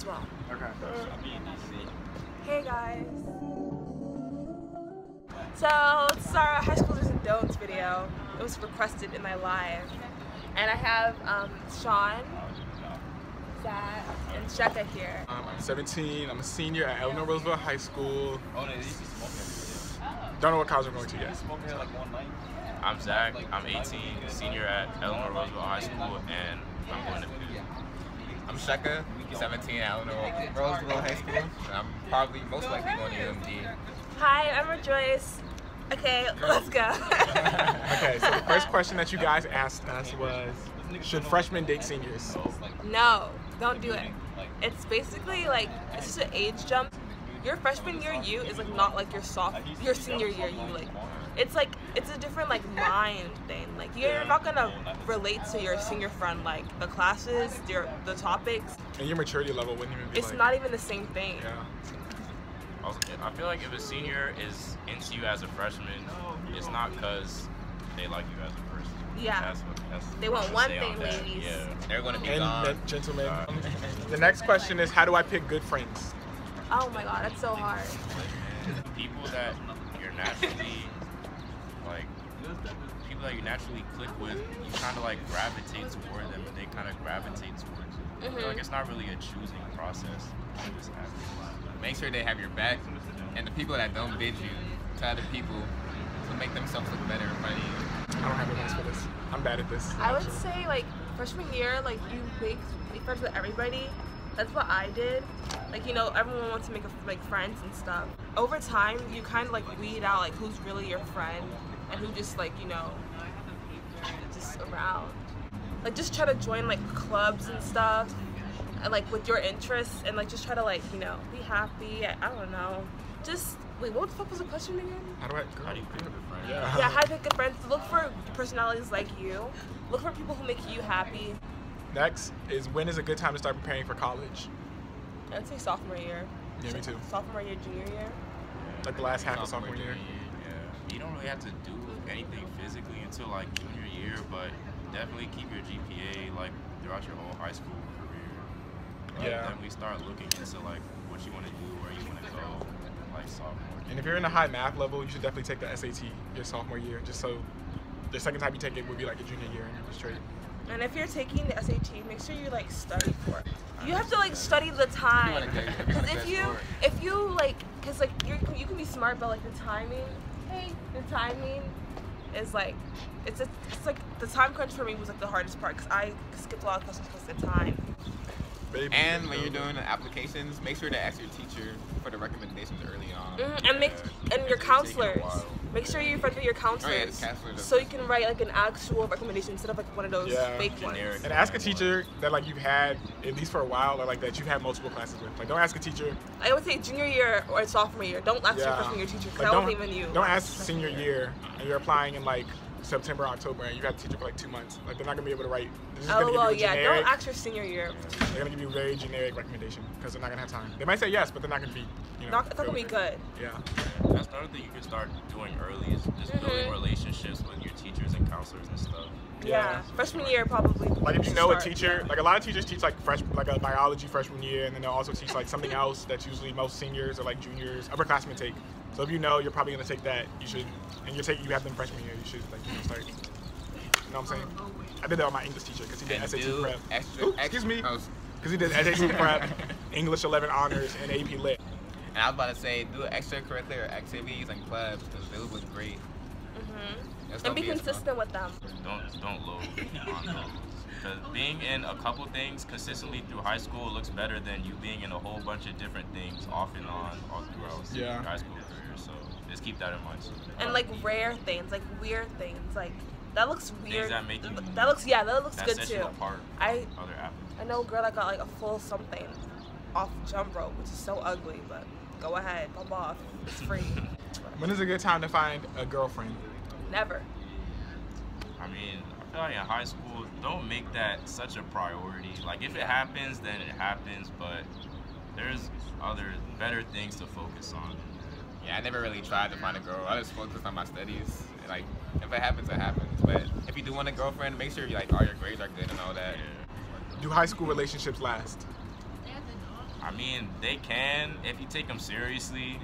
as well. Okay. Hey guys. So let's start our high school do's and don'ts video. It was requested in my live. And I have Sean, Zach, and Sheka here. I'm 17. I'm a senior at Eleanor Roosevelt High School. Don't know what college I'm going to yet. I'm Zach. I'm 18, senior at Eleanor Roosevelt High School, and I'm going to Purdue. I'm Sheka, 17 at Eleanor Roosevelt High School, and I'm probably most likely going to UMD. Hi, I'm Rejoice. Okay, let's go. Okay, so the first question that you guys asked us was, should freshmen date seniors? No, don't do it. It's basically like, it's just an age jump. Your freshman year you is like not like your senior year you. Like, it's a different like mind thing. Like you're not gonna relate to your senior friend like the classes, the topics. And your maturity level wouldn't even be It's not even the same thing. Yeah. I feel like if a senior is into you as a freshman, it's not because they like you as a person. Yeah. That's they want one thing, that. ladies. Yeah. They're going to be And gone. gentlemen. The next question is, how do I pick good friends? Oh my god, that's so hard. People that you're naturally click with, you kind of like gravitate toward them, and they kind of gravitate towards you. I feel like it's not really a choosing process. It just happens. Make sure they have your back, and the people that don't bid you to other people to make themselves look better in front of you. I don't have advice for this. I'm bad at this. I would say like freshman year, like you make friends with everybody. That's what I did. Like, you know, everyone wants to make like friends and stuff. Over time, you kind of like weed out like who's really your friend and who just like, you know, just around. Like just try to join like clubs and stuff, and like with your interests, and like just try to like, you know, be happy. I don't know. Just wait, what the fuck was the question again? How do you pick a good friend? Yeah. Yeah, how to pick good friends. Look for personalities like you. Look for people who make you happy. Next is, when is a good time to start preparing for college? I'd say sophomore year. Yeah, me too. Sophomore year, junior year. Like the last half of sophomore year. Yeah. You don't really have to do anything physically until like junior year, but definitely keep your GPA like throughout your whole high school career. Yeah. Then we start looking into like what you want to do, where you want to go, like sophomore. And if you're in a high math level, you should definitely take the SAT your sophomore year, just so the second time you take it will be like your junior year and you're just straight. And if you're taking the SAT, make sure you like study for it. You have to like study the time. Because if you like, cause like you can be smart, but like the timing is like, it's like the time crunch for me was like the hardest part, because I skipped a lot of questions because of the time. Baby. And when you're doing the applications, make sure to ask your teacher for the recommendations early on. And your counselors. Make sure you're friends with your counselors, so you can write like an actual recommendation instead of like one of those fake ones. And ask a teacher that like you've had at least for a while, or like that you've had multiple classes with. Like, don't ask a teacher. I would say junior year or sophomore year. Don't ask your freshman year teacher, because that wasn't even you. Don't ask senior year and you're applying in like September, October, and you've had a teacher for like 2 months. Like, they're not gonna be able to write. Oh well, yeah. Don't ask your senior year. They're gonna give you a very generic recommendation because they're not gonna have time. They might say yes, but they're not gonna be, you know. It's not gonna be good. Yeah. That's another thing you can start doing early, is just building relationships with your teachers and counselors and stuff. Yeah. Freshman year probably. Like if you know a teacher, like a lot of teachers teach like like a biology freshman year, and then they'll also teach like something else that's usually most seniors or like juniors, upperclassmen take. So if you know you're probably gonna take that, you should, and you have them freshman year, you should like, you know, start. You know what I'm saying? I did that with my English teacher because he did SAT prep. Excuse me. Because he did SAT prep, English 11 honors, and AP Lit. And I was about to say, do extracurricular activities and clubs, because those look great. And be consistent with them. Don't load on those. Because being in a couple things consistently through high school looks better than you being in a whole bunch of different things off and on all throughout your high school career. So just keep that in mind. And like rare things, like weird things, like that looks weird. Things that make you, that looks good set too. You apart I other athletes. I know a girl that got like a full something off jump rope, which is so ugly, but go ahead, pop off. It's free. When is a good time to find a girlfriend? Never. I mean, I feel like in high school, don't make that such a priority. Like, if it happens, then it happens, but there's other better things to focus on. Yeah, I never really tried to find a girl. I just focused on my studies. Like, if it happens, it happens. But if you do want a girlfriend, make sure like all your grades are good and all that. Do high school relationships last? mean, they can if you take them seriously.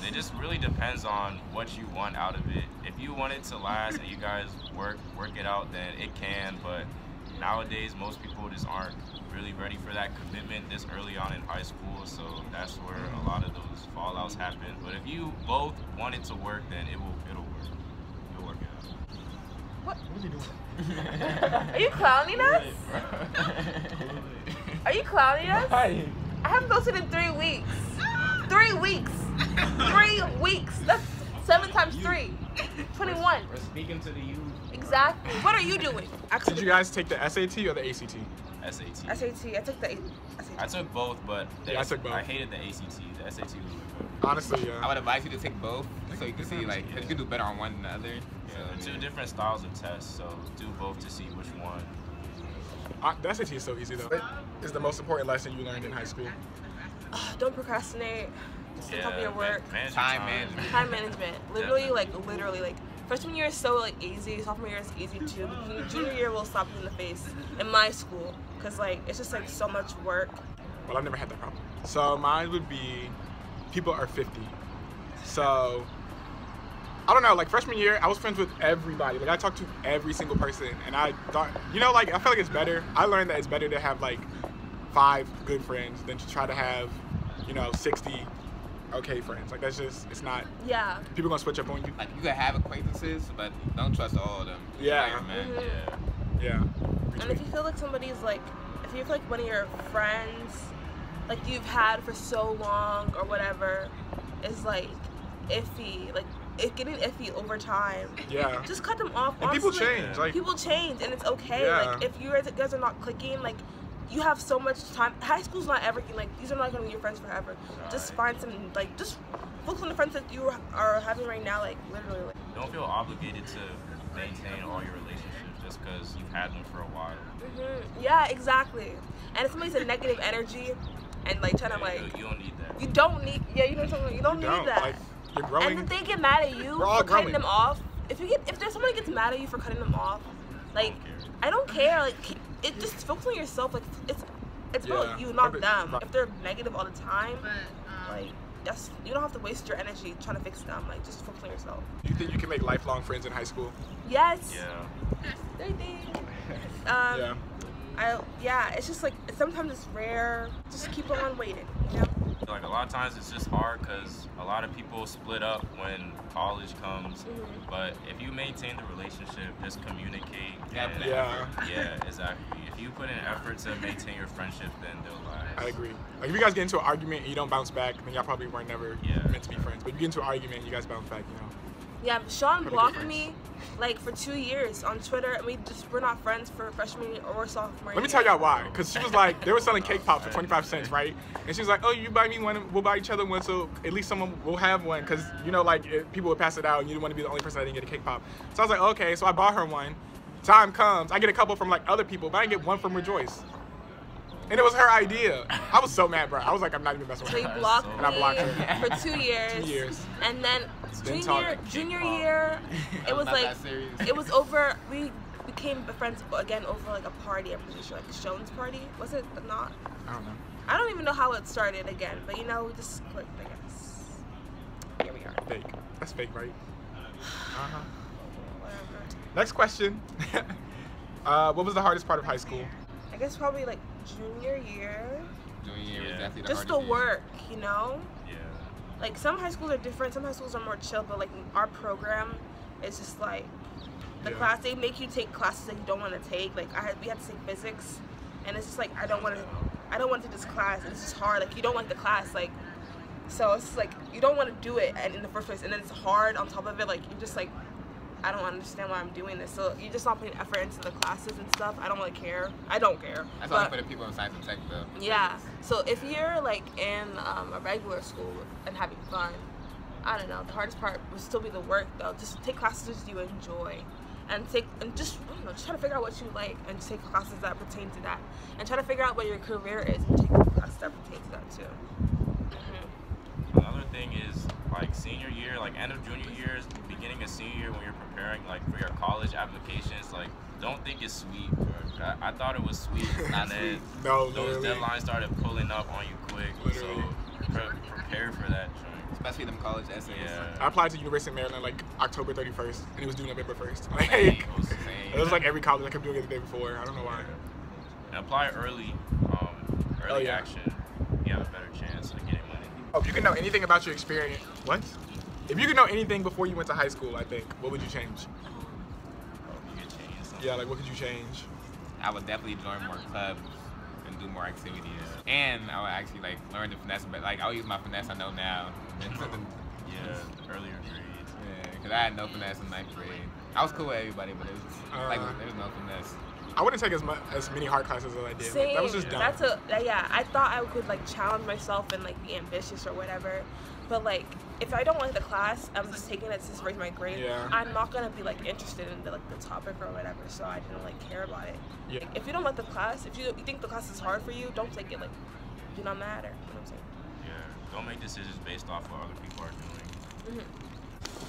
It just really depends on what you want out of it. If you want it to last and you guys work it out, then it can. But nowadays, most people just aren't really ready for that commitment this early on in high school. So that's where a lot of those fallouts happen. But if you both want it to work, then it'll work. It'll work it out. What? What is he doing? Are you clowning us? Are you clowning us? I haven't posted in 3 weeks. 3 weeks. 3 weeks. That's 7 times 3. 21. We're speaking to the youth. Exactly. What are you doing? Actually, Did you guys take the SAT or the ACT? SAT. SAT. I took the SAT. I took both, but I took both. I hated the ACT. The SAT was really good. Honestly, yeah. I would advise you to take both, so you can see like 'cause you can do better on one than the other. So, Two different styles of tests, so do both to see which one. The SAT is so easy though. What is the most important lesson you learned in high school? Don't procrastinate. Stay on top of your work. Time management. Time management. Literally, like freshman year is so like easy. Sophomore year is easy too. Junior year will slap you in the face in my school, cause like it's just like so much work. Well, I've never had that problem. So mine would be people are 50. So I don't know, like freshman year, I was friends with everybody. Like I talked to every single person, and I thought, you know, like I feel like it's better. I learned that it's better to have like 5 good friends than to try to have, 60 okay friends. Like that's just, it's not. Yeah. People gonna switch up on you. like you can have acquaintances, but don't trust all of them. Yeah. Man. Yeah. And if you feel like somebody's like, if you feel like one of your friends, like you've had for so long or whatever, is like iffy, like it's getting iffy over time. Yeah. Just cut them off. And Honestly, people change. Like people change, and it's okay. Yeah. Like if you guys are not clicking, like you have so much time. High school's not everything. Like these are not gonna be your friends forever. Just find some, like just focus on the friends that you are having right now. Like literally. Like. Don't feel obligated to maintain all your relationships just because you've had them for a while. Yeah, exactly. And if somebody's a negative energy, and like trying to like, you don't need that. you don't need. Yeah, you know something. You don't need that. Like, you're growing. And if they get mad at you for cutting them off, if there's somebody gets mad at you for cutting them off, like I don't care. Like it just focus on yourself. Like it's about you, not them. If they're negative all the time, like you don't have to waste your energy trying to fix them. Like just focus on yourself. Do you think you can make lifelong friends in high school? Yes. Yeah. Yeah. It's just like sometimes it's rare. Just keep on waiting. You know? Like a lot of times it's just hard because a lot of people split up when college comes. But if you maintain the relationship, just communicate. Yeah, exactly. If you put in effort to maintain your friendship, then they'll last. I agree. Like if you guys get into an argument and you don't bounce back, then y'all probably weren't never meant to be friends. But if you get into an argument and you guys bounce back, Yeah, Sean blocked me like for 2 years on Twitter, and we're not friends for freshman year or sophomore year. Let me tell y'all why. Because she was like, they were selling cake pops for 25 cents, right? And she was like, oh, you buy me one, we'll buy each other one, so at least someone will have one. Because, people would pass it out, and you didn't want to be the only person that didn't get a cake pop. So I was like, okay, so I bought her one. Time comes, I get a couple from like other people, but I didn't get one from Rejoice. And it was her idea. I was so mad, bro. I was like, I'm not even messing with her. So you blocked and I blocked her. for 2 years. 2 years. And then junior year, it was like, it was over. We became friends again over like a party. I'm pretty sure, like Sean's party. Was it not? I don't know. I don't even know how it started again, but we just clicked, I guess. Here we are. Fake. That's fake, right? Whatever. Next question. What was the hardest part of high school? I guess probably like junior year. Junior year was definitely the just the hardest work, Yeah. Like some high schools are different. Some high schools are more chill, but like our program is just like the class. They make you take classes that you don't want to take. Like we had to take physics, and it's just like I don't want to take this class. And it's just hard. Like you don't like the class. Like so it's just like you don't want to do it in the first place, and then it's hard on top of it. Like you're just like, I don't understand why I'm doing this. So you're just not putting effort into the classes and stuff. I don't really care. I don't care. That's only for the people in science and tech though. Yeah. So if you're like in a regular school and having fun, I don't know. The hardest part would still be the work though. Just take classes you enjoy, and just I don't know. Just try to figure out what you like and just take classes that pertain to that, and try to figure out what your career is and take classes that pertain to that too. Another thing is like senior year, like end of junior year, beginning of senior year when you're preparing like for your college applications, like don't think it's sweet I thought it was sweet, and then No, those literally. deadlines started pulling up on you quick. Literally. So prepare for that. Especially them college essays. Yeah. I applied to University of Maryland like October 31st, and it was due November 1st. Like, Same. it was like every college I kept doing it the day before. I don't know why. And apply early. Early action. You have a better chance of getting money. Oh, if you could know anything about your experience, what? If you could know anything before you went to high school, I think, what would you change? Oh, you could change something. Yeah, like what could you change? I would definitely join more clubs and do more activities. And I would actually like learn the finesse, but like I'll use my finesse I know now. Yeah, earlier grades. Yeah, because I had no finesse in 9th grade. I was cool with everybody, but it was like there was no finesse. I wouldn't take as many hard classes as I did. Same. Like, that was just dumb. Yeah, I thought I could like challenge myself and like be ambitious or whatever. But like, if I don't like the class, I'm just taking it to raise my grade. Yeah. I'm not gonna be like interested in the topic or whatever. So I didn't like care about it. Yeah. Like, if you don't like the class, if you think the class is hard for you, don't take it. Like, do not matter. You know what I'm saying? Yeah. Don't make decisions based off what other people are doing.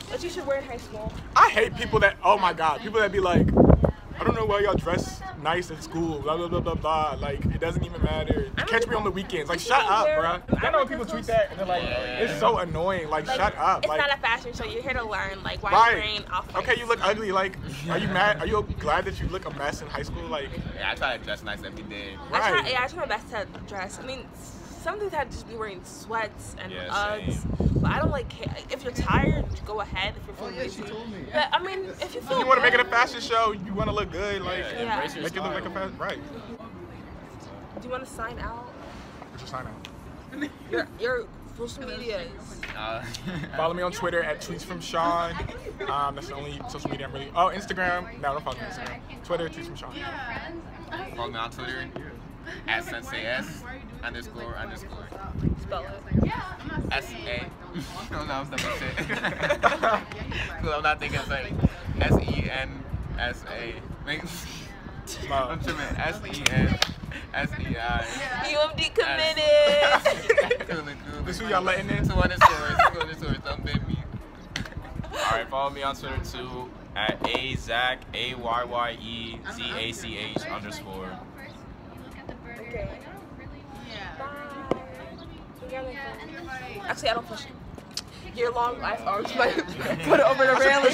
What you should wear in high school? I hate people that, oh my God, people that be like, I don't know why y'all dress nice in school, blah, blah, blah, blah, blah. Like, it doesn't even matter. Catch me on the weekends. Like, shut up, bruh. I know when people tweet that, and they're like, it's so annoying. Like, shut up. It's like, not a fashion show. You're here to learn. Like, why you're wearing off. Okay, you look ugly. Like, are you mad? Are you glad that you look a mess in high school? Like, Yeah, I try to dress nice every day. right. I try my best to dress. I mean, some things had to just be wearing sweats and Yeah, Uggs. same. But I don't like. If you're tired, go ahead. If you're feeling lazy. But I mean, if you feel You want to make it a good- fashion show, you want to look good. Like, Yeah. Embrace your make it look like a style. fashion. Right. Do you want to sign out? What's your sign out? Your social medias. Follow me on Twitter at tweets from Sean. That's the only social media I'm really. Oh, Instagram. No, don't follow me on Instagram. Twitter, tweets from Sean. Follow me on Twitter at senseis__. Spell it. S-A. No, I'm stuck with shit. Cool, I'm not thinking something. S-E-N-S-A. I'm tripping. S-E-N-S-E-I. UMD committed. Cool. This who y'all letting in? 2 underscores. Don't bid me. Alright, follow me on Twitter too at AZach, AYYEZACH _. Okay. Bye. Actually, I don't push it. Your long life arms might put it over the railing.